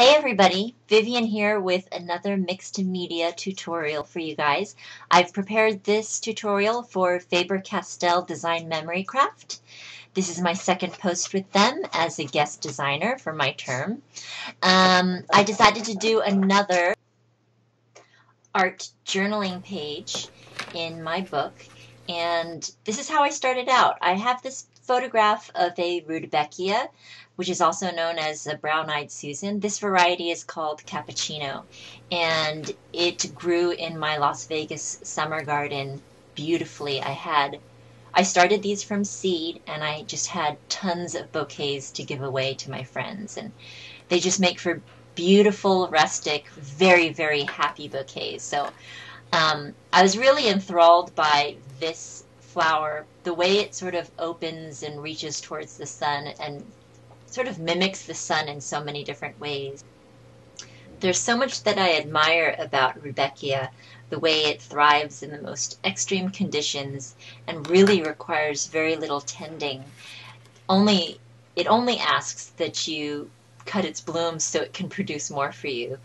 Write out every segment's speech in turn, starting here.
Hey everybody, Vivian here with another mixed media tutorial for you guys. I've prepared this tutorial for Faber-Castell Design Memory Craft. This is my second post with them as a guest designer for my term. I decided to do another art journaling page in my book, and this is how I started out. I have this photograph of a Rudbeckia, which is also known as a brown-eyed Susan. This variety is called Cappuccino, and it grew in my Las Vegas summer garden beautifully. I started these from seed, and I just had tons of bouquets to give away to my friends, and they just make for beautiful, rustic, very, very happy bouquets. So I was really enthralled by this flower, the way it sort of opens and reaches towards the sun and sort of mimics the sun in so many different ways. There's so much that I admire about Rudbeckia, the way it thrives in the most extreme conditions and really requires very little tending. It only asks that you cut its blooms so it can produce more for you.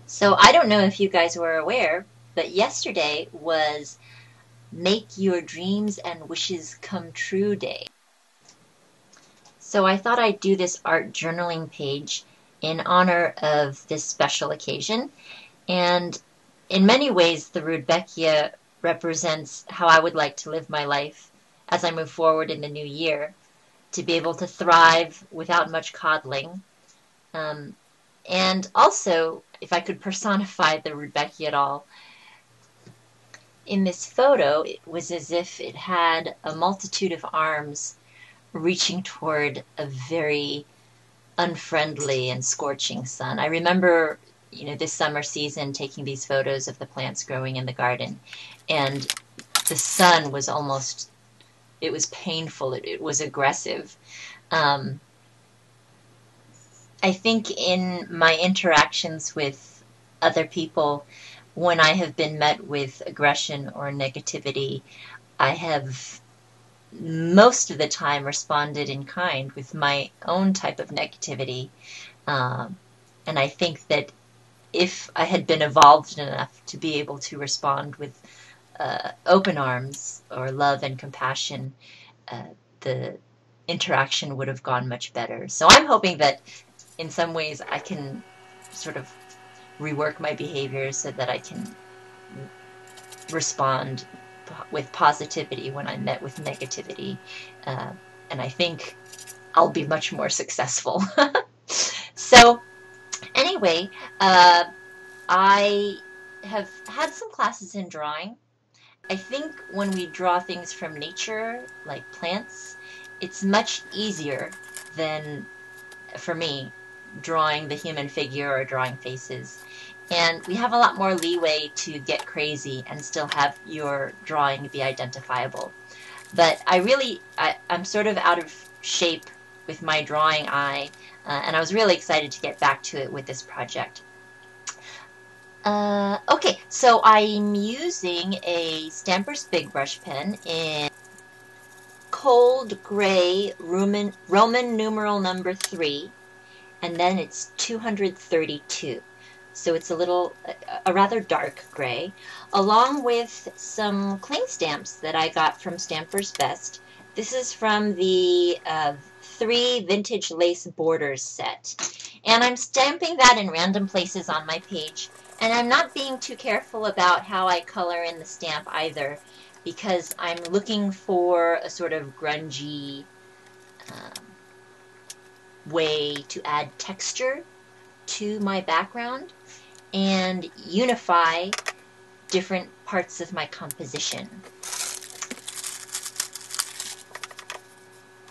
So I don't know if you guys were aware, but yesterday was Make Your Dreams and Wishes Come True Day. So I thought I'd do this art journaling page in honor of this special occasion. And in many ways, the Rudbeckia represents how I would like to live my life as I move forward in the new year, to be able to thrive without much coddling. And also, if I could personify the Rudbeckia at all, in this photo, it was as if it had a multitude of arms reaching toward a very unfriendly and scorching sun. I remember, this summer season taking these photos of the plants growing in the garden, and the sun was it was painful, it was aggressive. I think in my interactions with other people, when I have been met with aggression or negativity, I have most of the time responded in kind with my own type of negativity. And I think that if I had been evolved enough to be able to respond with open arms or love and compassion, the interaction would have gone much better. So I'm hoping that in some ways I can sort of rework my behavior so that I can respond with positivity when I'm met with negativity. And I think I'll be much more successful. So anyway, I have had some classes in drawing. I think when we draw things from nature, like plants, it's much easier than, for me, drawing the human figure or drawing faces. And we have a lot more leeway to get crazy and still have your drawing be identifiable. But I'm sort of out of shape with my drawing eye, and I was really excited to get back to it with this project. Okay, so I'm using a Stampers Big Brush pen in cold gray Roman numeral number 3, and then it's 232. So it's a rather dark gray, along with some cling stamps that I got from Stampers Best. This is from the 3 Vintage Lace Borders set. And I'm stamping that in random places on my page. And I'm not being too careful about how I color in the stamp either, because I'm looking for a sort of grungy way to add texture to my background and unify different parts of my composition.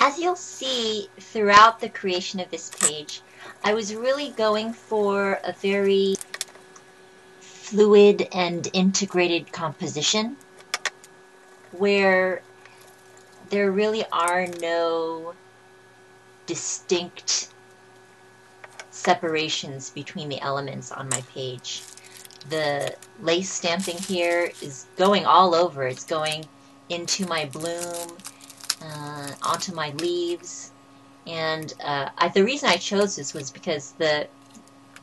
As you'll see throughout the creation of this page, I was really going for a very fluid and integrated composition where there really are no distinct separations between the elements on my page. The lace stamping here is going all over. It's going into my bloom, onto my leaves, and the reason I chose this was because the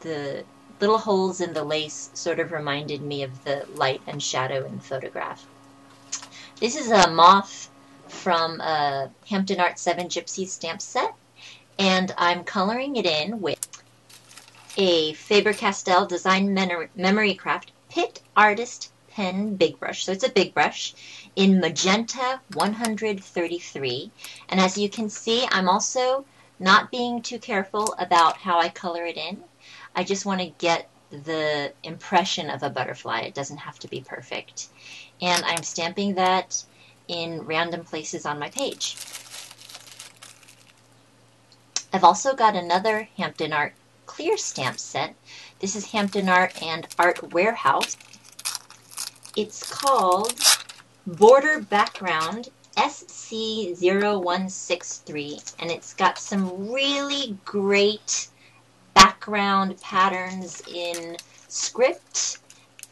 the little holes in the lace sort of reminded me of the light and shadow in the photograph. This is a moth from a Hampton Art 7 Gypsies stamp set, and I'm coloring it in with a Faber-Castell Design Memory Craft PITT Artist Pen Big Brush. So it's a big brush in Magenta 133. And as you can see, I'm also not being too careful about how I color it in. I just want to get the impression of a butterfly. It doesn't have to be perfect. And I'm stamping that in random places on my page. I've also got another Hampton Art clear stamp set. This is Hampton Art and Art Warehouse. It's called Border Background SC0163, and it's got some really great background patterns in script,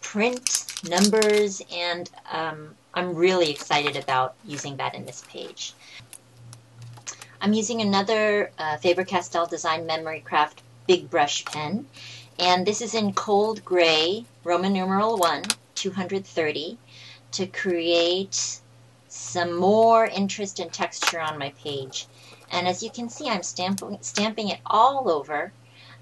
print, numbers, and I'm really excited about using that in this page. I'm using another Faber-Castell Design Memory Craft Big Brush pen, and this is in Cold Gray, Roman numeral 1, 230, to create some more interest and texture on my page. And as you can see, I'm stamping it all over,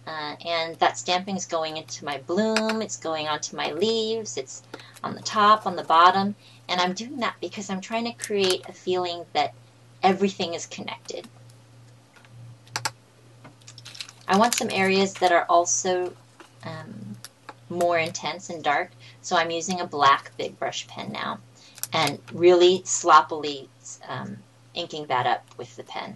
and that stamping is going into my bloom, it's going onto my leaves, it's on the top, on the bottom, and I'm doing that because I'm trying to create a feeling that everything is connected. I want some areas that are also more intense and dark, so I'm using a black big brush pen now and really sloppily inking that up with the pen.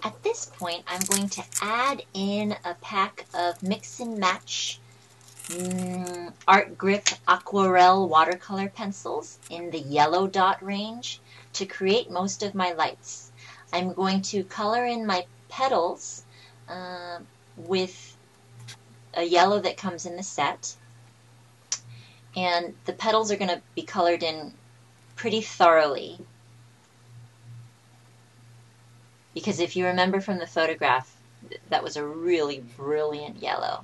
At this point, I'm going to add in a pack of mix and match Art Grip Aquarelle watercolor pencils in the yellow dot range to create most of my lights. I'm going to color in my petals with a yellow that comes in the set, and the petals are going to be colored in pretty thoroughly, because if you remember from the photograph, that was a really brilliant yellow.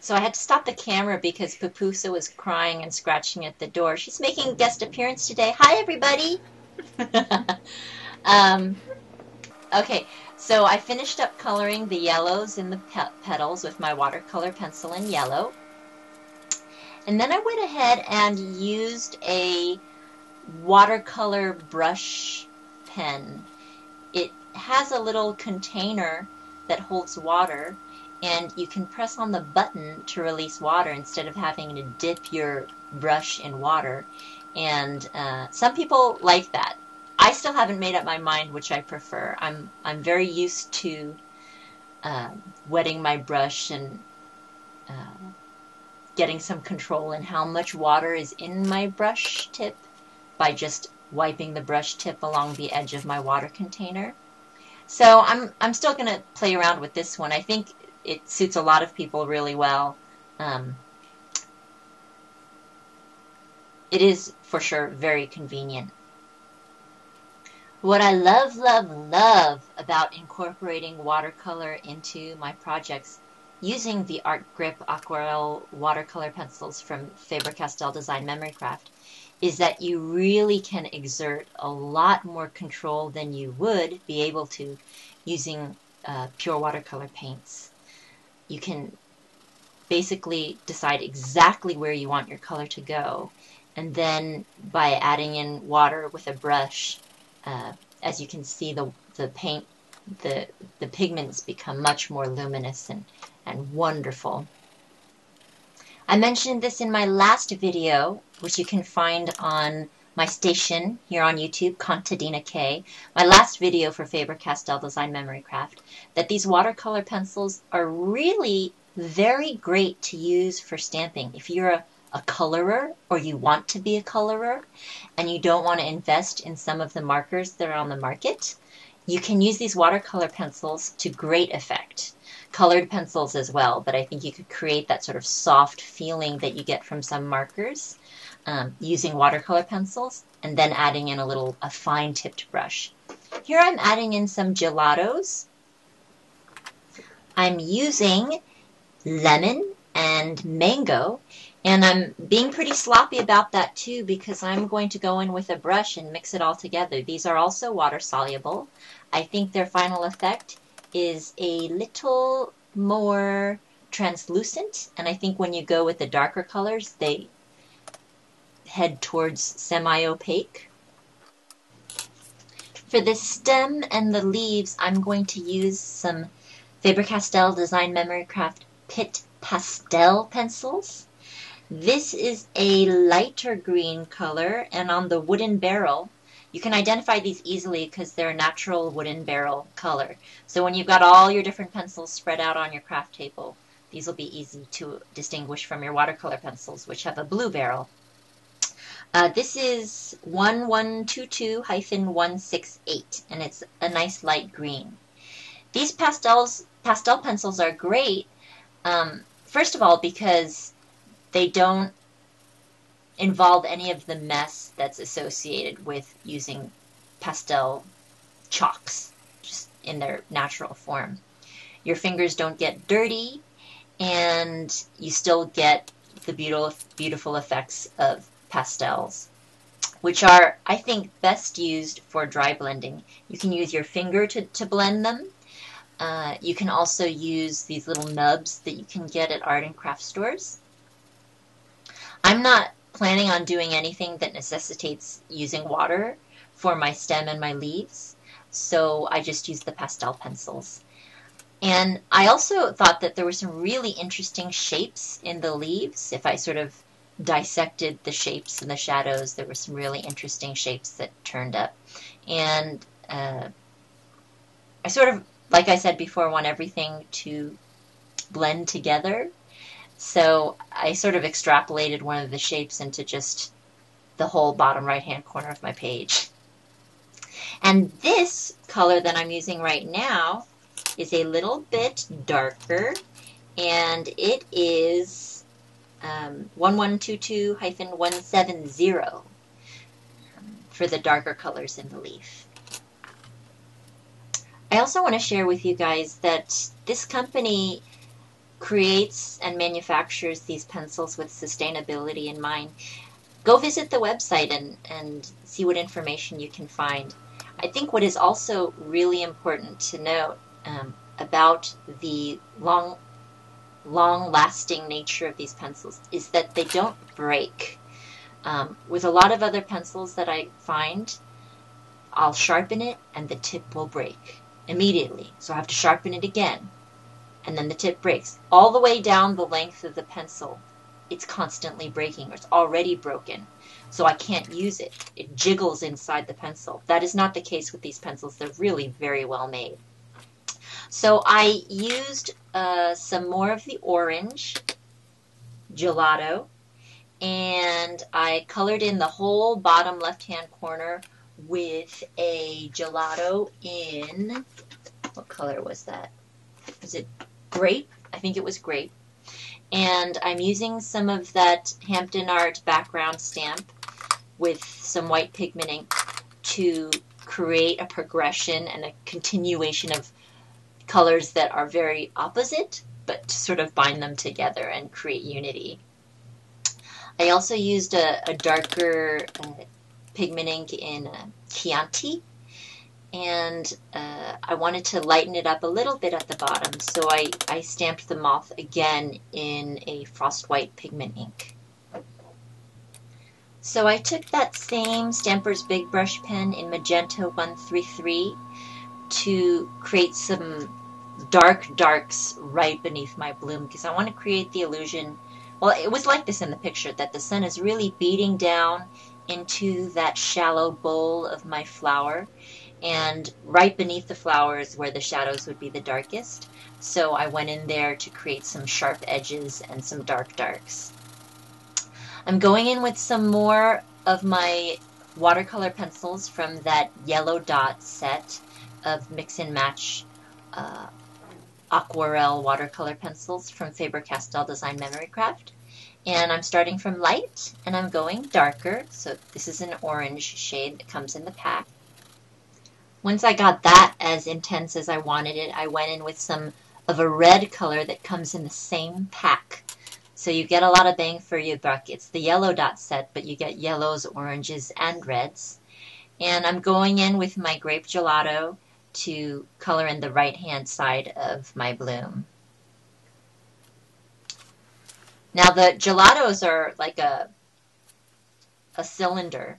So I had to stop the camera because Papusa was crying and scratching at the door. She's making a guest appearance today. Hi, everybody! Okay, so I finished up coloring the yellows in the petals with my watercolor pencil in yellow. And then I went ahead and used a watercolor brush pen. It has a little container that holds water, and you can press on the button to release water instead of having to dip your brush in water. And some people like that. I still haven't made up my mind which I prefer. I'm very used to wetting my brush and getting some control in how much water is in my brush tip by just wiping the brush tip along the edge of my water container. So I'm still going to play around with this one. I think it suits a lot of people really well. It is for sure very convenient. What I love, love, love about incorporating watercolor into my projects using the Art Grip Aquarelle watercolor pencils from Faber-Castell Design Memory Craft is that you really can exert a lot more control than you would be able to using pure watercolor paints. You can basically decide exactly where you want your color to go, and then by adding in water with a brush, as you can see, the pigments become much more luminous and wonderful. I mentioned this in my last video, which you can find on my station here on YouTube, Contadina K, my last video for Faber-Castell Design Memory Craft, that these watercolor pencils are really very great to use for stamping. If you're a colorer, or you want to be a colorer, and you don't want to invest in some of the markers that are on the market, you can use these watercolor pencils to great effect. Colored pencils as well, but I think you could create that sort of soft feeling that you get from some markers using watercolor pencils, and then adding in a fine tipped brush. Here I'm adding in some Gelatos, I'm using lemon and mango, and I'm being pretty sloppy about that too because I'm going to go in with a brush and mix it all together. These are also water soluble. I think their final effect is a little more translucent, and I think when you go with the darker colors, they head towards semi-opaque. For the stem and the leaves, I'm going to use some Faber-Castell Design Memory Craft PITT Pastel pencils. This is a lighter green color, and on the wooden barrel, you can identify these easily because they're a natural wooden barrel color. So when you've got all your different pencils spread out on your craft table, these will be easy to distinguish from your watercolor pencils, which have a blue barrel. This is 1122-168, and it's a nice light green. These pastel pencils are great, first of all, because they don't involve any of the mess that's associated with using pastel chalks, just in their natural form. Your fingers don't get dirty, and you still get the beautiful effects of pastels, which are, I think, best used for dry blending. You can use your finger to blend them. You can also use these little nubs that you can get at art and craft stores. I'm not planning on doing anything that necessitates using water for my stem and my leaves, so I just use the pastel pencils. And I also thought that there were some really interesting shapes in the leaves. If I sort of dissected the shapes and the shadows, there were some really interesting shapes that turned up. And I sort of, like I said before, want everything to blend together. So I sort of extrapolated one of the shapes into just the whole bottom right-hand corner of my page. And this color that I'm using right now is a little bit darker, and it is 1122-170 for the darker colors in the leaf. I also want to share with you guys that this company creates and manufactures these pencils with sustainability in mind. Go visit the website and see what information you can find. I think what is also really important to note about the long-lasting nature of these pencils is that they don't break. With a lot of other pencils that I find, I'll sharpen it and the tip will break immediately. So I have to sharpen it again, and then the tip breaks. All the way down the length of the pencil, it's constantly breaking, or it's already broken. So I can't use it. It jiggles inside the pencil. That is not the case with these pencils. They're really very well made. So I used some more of the orange Gelato, and I colored in the whole bottom left-hand corner with a Gelato in, what color was that? Was it Grape? I think it was Grape. And I'm using some of that Hampton art background stamp with some white pigment ink to create a progression and a continuation of colors that are very opposite, but to sort of bind them together and create unity. I also used a darker pigment ink in Chianti, and I wanted to lighten it up a little bit at the bottom, so I stamped the moth again in a frost white pigment ink. So I took that same Stampers Big Brush pen in Magenta 133 to create some darks right beneath my bloom, because I want to create the illusion, well, it was like this in the picture, that the sun is really beating down into that shallow bowl of my flower, and right beneath the flower is where the shadows would be the darkest. So I went in there to create some sharp edges and some darks. I'm going in with some more of my watercolor pencils from that yellow dot set of mix and match Aquarelle watercolor pencils from Faber-Castell Design Memory Craft. And I'm starting from light and I'm going darker. So this is an orange shade that comes in the pack. Once I got that as intense as I wanted it, I went in with some of a red color that comes in the same pack. So you get a lot of bang for your buck. It's the yellow dot set, but you get yellows, oranges, and reds. And I'm going in with my grape gelato to color in the right-hand side of my bloom. Now the gelatos are like a cylinder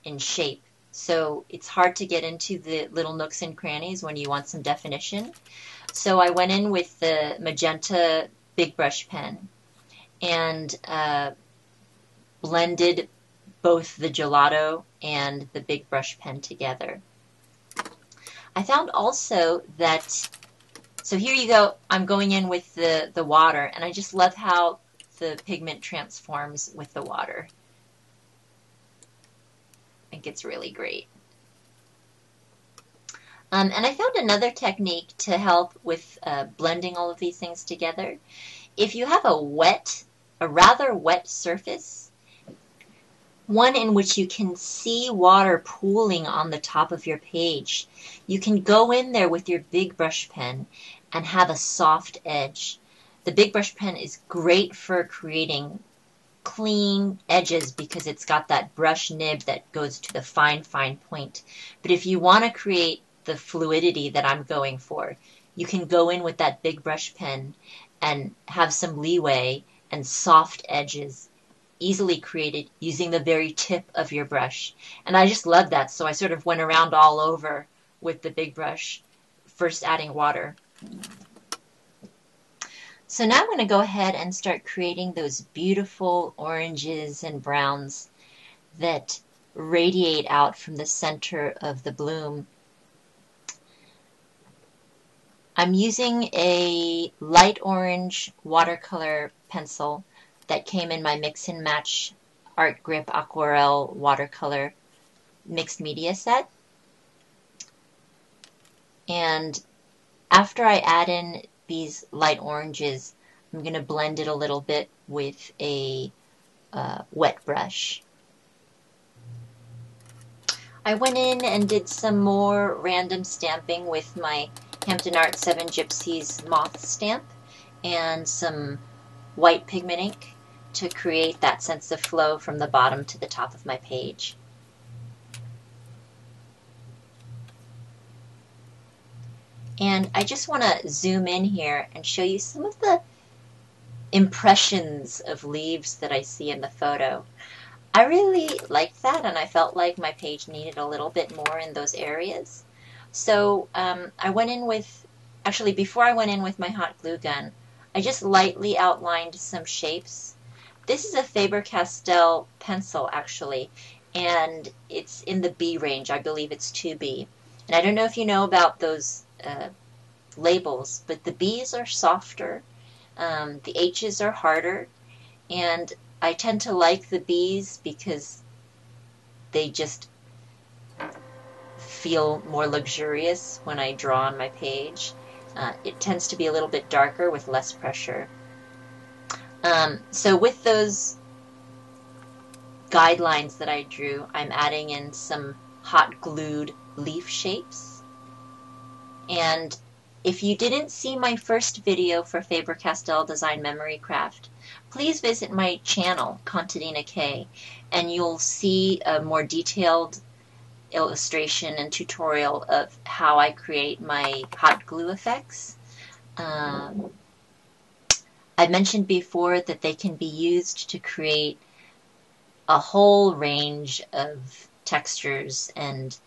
in shape, so it's hard to get into the little nooks and crannies when you want some definition. So I went in with the Magenta big brush pen and blended both the gelato and the big brush pen together. I found also that, so here you go, I'm going in with the water, and I just love how the pigment transforms with the water. I think it's really great. And I found another technique to help with blending all of these things together. If you have a rather wet surface, one in which you can see water pooling on the top of your page, you can go in there with your big brush pen and have a soft edge. The big brush pen is great for creating clean edges because it's got that brush nib that goes to the fine point. But if you want to create the fluidity that I'm going for, you can go in with that big brush pen and have some leeway and soft edges easily created using the very tip of your brush. And I just love that, so I sort of went around all over with the big brush, first adding water. So now I'm going to go ahead and start creating those beautiful oranges and browns that radiate out from the center of the bloom. I'm using a light orange watercolor pencil that came in my Mix and Match Art Grip Aquarelle watercolor mixed media set. And after I add in these light oranges, I'm going to blend it a little bit with a wet brush. I went in and did some more random stamping with my Hampton Art 7 Gypsies moth stamp and some white pigment ink to create that sense of flow from the bottom to the top of my page. And I just want to zoom in here and show you some of the impressions of leaves that I see in the photo. I really liked that, and I felt like my page needed a little bit more in those areas. So I went in with, actually before I went in with my hot glue gun, I just lightly outlined some shapes. This is a Faber-Castell pencil actually, and it's in the B range. I believe it's 2B. And I don't know if you know about those labels, but the B's are softer, the H's are harder, and I tend to like the B's because they just feel more luxurious when I draw on my page. It tends to be a little bit darker with less pressure. So with those guidelines that I drew, I'm adding in some hot glued leaf shapes. And if you didn't see my first video for Faber-Castell Design Memory Craft, please visit my channel, Contadina K, and you'll see a more detailed illustration and tutorial of how I create my hot glue effects. I mentioned before that they can be used to create a whole range of textures and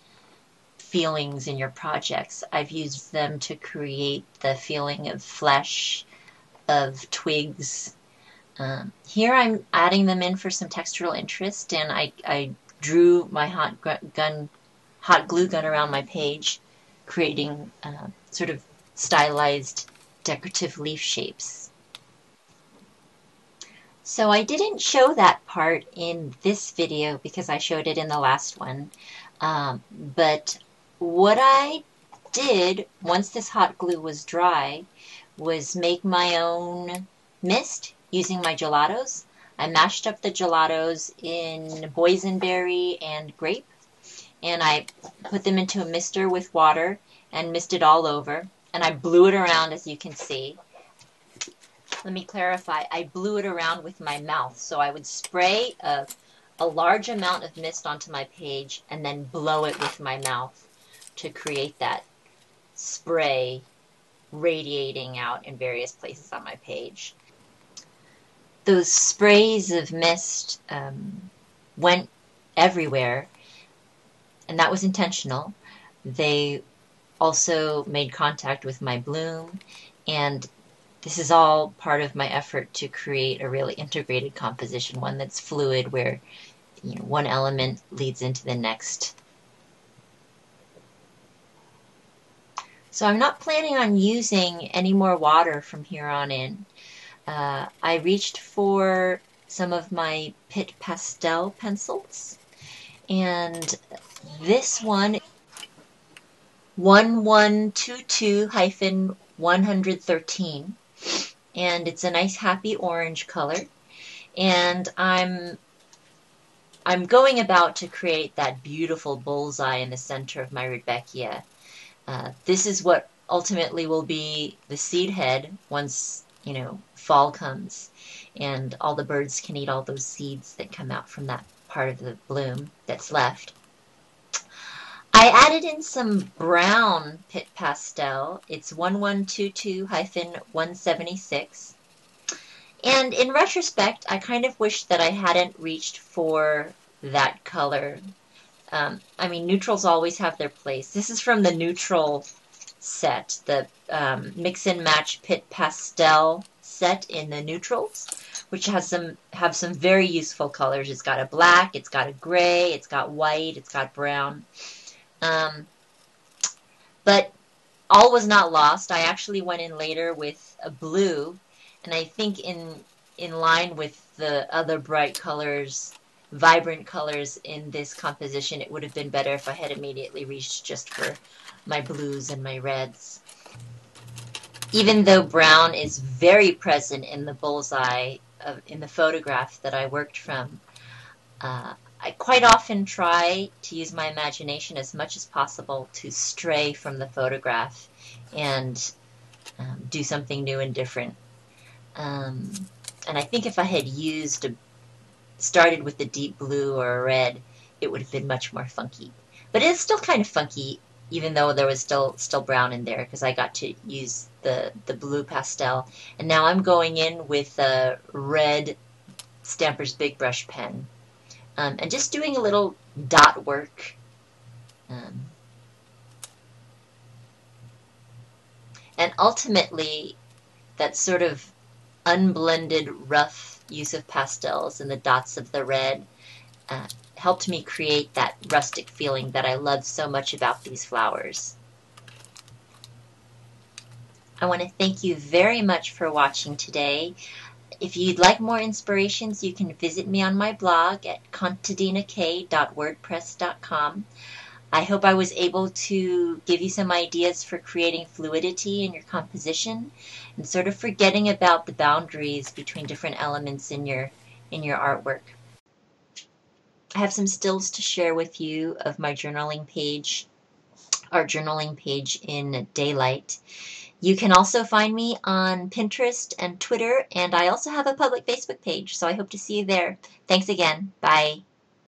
feelings in your projects. I've used them to create the feeling of flesh, of twigs. Here I'm adding them in for some textural interest, and I drew my hot glue gun around my page, creating sort of stylized decorative leaf shapes. So I didn't show that part in this video because I showed it in the last one, but what I did once this hot glue was dry was make my own mist using my gelatos. I mashed up the gelatos in Boysenberry and Grape, and I put them into a mister with water and misted all over. and I blew it around, as you can see. Let me clarify. I blew it around with my mouth. So I would spray a large amount of mist onto my page and then blow it with my mouth to create that spray radiating out in various places on my page. Those sprays of mist went everywhere, and that was intentional. They also made contact with my bloom, and this is all part of my effort to create a really integrated composition, one that's fluid, where one element leads into the next. So I'm not planning on using any more water from here on in. I reached for some of my PITT Pastel pencils, and this one, 1122-113, and it's a nice happy orange color. And I'm going about to create that beautiful bullseye in the center of my Rudbeckia. This is what ultimately will be the seed head once, fall comes and all the birds can eat all those seeds that come out from that part of the bloom that's left. I added in some brown PITT Pastel. It's 1122-176. And in retrospect, I kind of wish that I hadn't reached for that color. I mean, neutrals always have their place. This is from the neutral set, the Mix and Match PITT Pastel set in the neutrals, which have some very useful colors. It's got a black, it's got a gray, it's got white, it's got brown. But all was not lost. I actually went in later with a blue, and I think in line with the other bright colors, vibrant colors in this composition, it would have been better if I had immediately reached just for my blues and my reds. Even though brown is very present in the bullseye in the photograph that I worked from, I quite often try to use my imagination as much as possible to stray from the photograph and do something new and different. And I think if I had started with the deep blue or a red, it would have been much more funky. But it's still kind of funky, even though there was still brown in there, because I got to use the blue pastel. And now I'm going in with a red Stampers Big Brush pen. And just doing a little dot work. And ultimately, that sort of unblended, rough use of pastels and the dots of the red helped me create that rustic feeling that I love so much about these flowers. I want to thank you very much for watching today. If you'd like more inspirations, you can visit me on my blog at contadinak.wordpress.com. I hope I was able to give you some ideas for creating fluidity in your composition and sort of forgetting about the boundaries between different elements in your artwork. I have some stills to share with you of my journaling page, our journaling page in daylight. You can also find me on Pinterest and Twitter, and I also have a public Facebook page, so I hope to see you there. Thanks again. Bye.